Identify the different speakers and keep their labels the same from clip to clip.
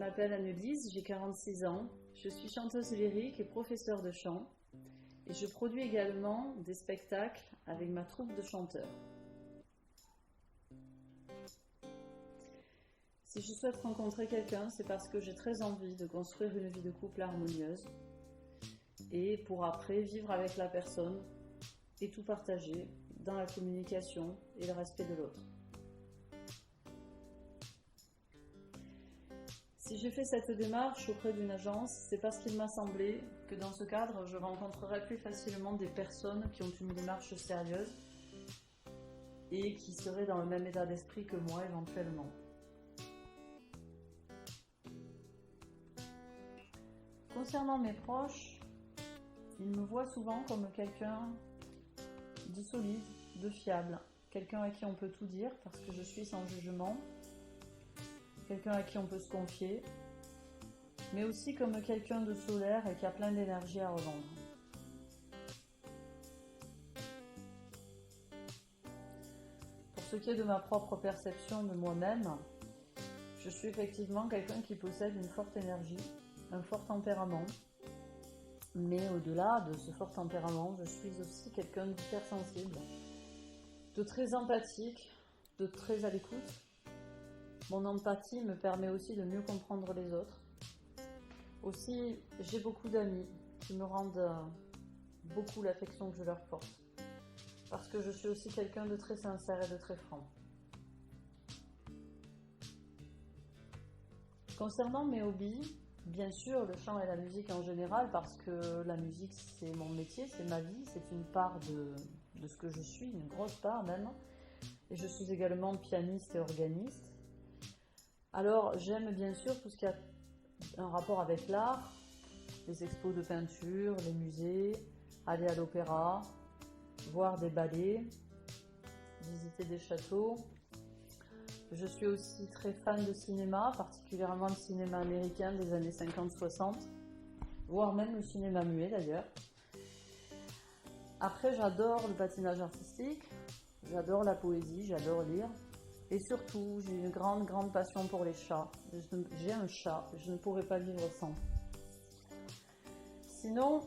Speaker 1: m'appelle Annelise, j'ai 46 ans. Je suis chanteuse lyrique et professeure de chant. Et je produis également des spectacles avec ma troupe de chanteurs. Si je souhaite rencontrer quelqu'un, c'est parce que j'ai très envie de construire une vie de couple harmonieuse et pour après vivre avec la personne et tout partager dans la communication et le respect de l'autre. Si j'ai fait cette démarche auprès d'une agence, c'est parce qu'il m'a semblé que dans ce cadre, je rencontrerais plus facilement des personnes qui ont une démarche sérieuse et qui seraient dans le même état d'esprit que moi éventuellement. Concernant mes proches, ils me voient souvent comme quelqu'un de solide, de fiable, quelqu'un à qui on peut tout dire parce que je suis sans jugement, quelqu'un à qui on peut se confier, mais aussi comme quelqu'un de solaire et qui a plein d'énergie à revendre. Pour ce qui est de ma propre perception de moi-même, je suis effectivement quelqu'un qui possède une forte énergie, un fort tempérament, mais au-delà de ce fort tempérament, je suis aussi quelqu'un d'hypersensible, de très empathique, de très à l'écoute. Mon empathie me permet aussi de mieux comprendre les autres. Aussi, j'ai beaucoup d'amis qui me rendent beaucoup l'affection que je leur porte. Parce que je suis aussi quelqu'un de très sincère et de très franc. Concernant mes hobbies, bien sûr, le chant et la musique en général, parce que la musique c'est mon métier, c'est ma vie, c'est une part de ce que je suis, une grosse part même. Et je suis également pianiste et organiste. Alors, j'aime bien sûr tout ce qui a un rapport avec l'art, les expos de peinture, les musées, aller à l'opéra, voir des ballets, visiter des châteaux. Je suis aussi très fan de cinéma, particulièrement le cinéma américain des années 50-60, voire même le cinéma muet d'ailleurs. Après, j'adore le patinage artistique, j'adore la poésie, j'adore lire. Et surtout, j'ai une grande passion pour les chats. J'ai un chat, je ne pourrais pas vivre sans. Sinon,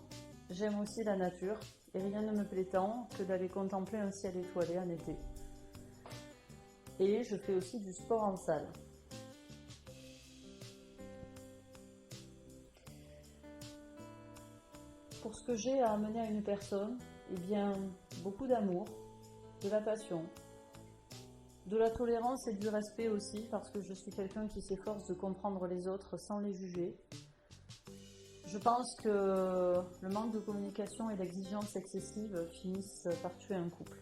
Speaker 1: j'aime aussi la nature et rien ne me plaît tant que d'aller contempler un ciel étoilé en été. Et je fais aussi du sport en salle. Pour ce que j'ai à amener à une personne, eh bien, beaucoup d'amour, de la passion, de la tolérance et du respect aussi, parce que je suis quelqu'un qui s'efforce de comprendre les autres sans les juger. Je pense que le manque de communication et l'exigence excessive finissent par tuer un couple.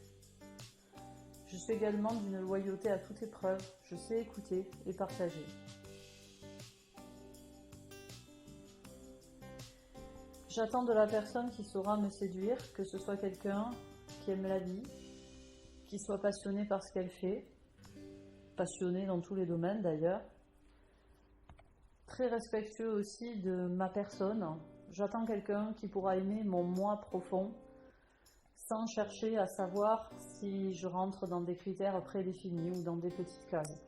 Speaker 1: Je suis également d'une loyauté à toute épreuve, je sais écouter et partager. J'attends de la personne qui saura me séduire, que ce soit quelqu'un qui aime la vie, qui soit passionné par ce qu'elle fait, passionné dans tous les domaines d'ailleurs, très respectueux aussi de ma personne. J'attends quelqu'un qui pourra aimer mon moi profond, sans chercher à savoir si je rentre dans des critères prédéfinis ou dans des petites cases.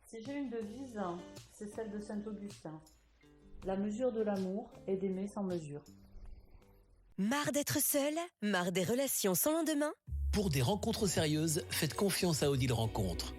Speaker 1: Si j'ai une devise, c'est celle de Saint-Augustin. La mesure de l'amour est d'aimer sans mesure.
Speaker 2: Marre d'être seul? Marre des relations sans lendemain?
Speaker 3: Pour des rencontres sérieuses, faites confiance à Odile Rencontre.